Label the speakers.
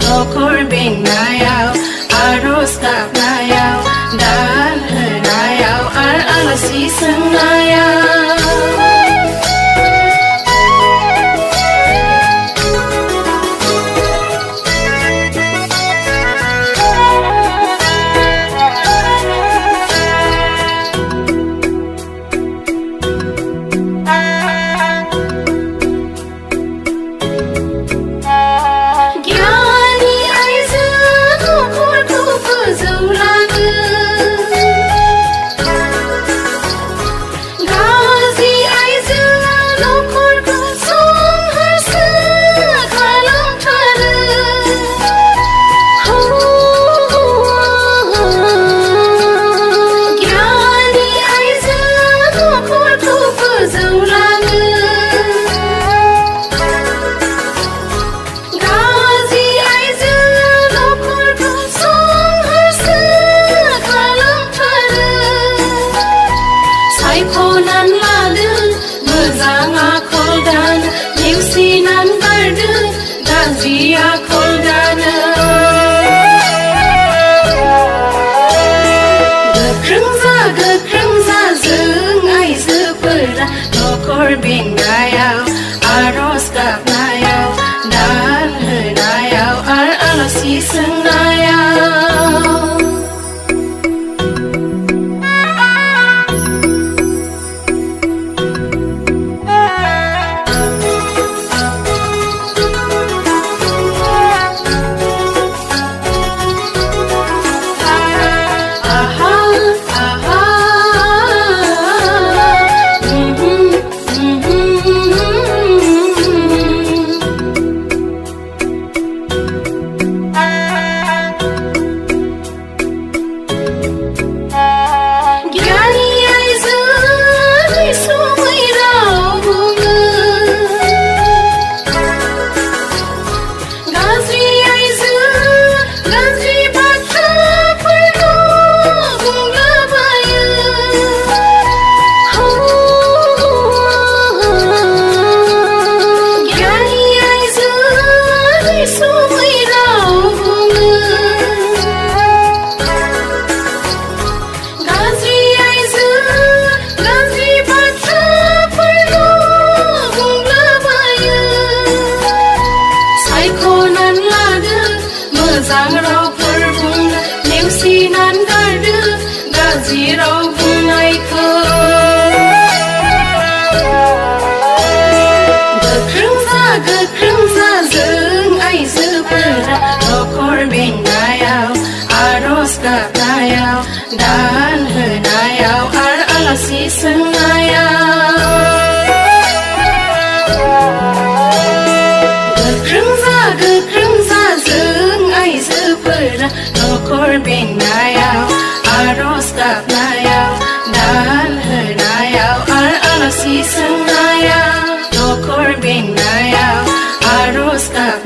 Speaker 1: न'खर बेंनायाव आर'ज गाबनायाव दान होनायाव आरो आलासि सोंनायाव न'खर बेंनायाव आर'ज गाबनायाव दान होनायाव आरो आलासि सोंनायाव मोजां रावफोर बुंनो नेवसिनानै गारदो गाज्रि राव बुंनायखौ गोख्रों जा जों आइजोफोरा न'खर बेंनायाव आर'ज गाबनायाव दान होनायाव आरो आलासि सोंनायाव न'खर बेंनायाव आर'ज गाबनायाव दान होनायाव आरो आलासि सोंनायाव न'खर बेंनायाव आर'ज गाबनायाव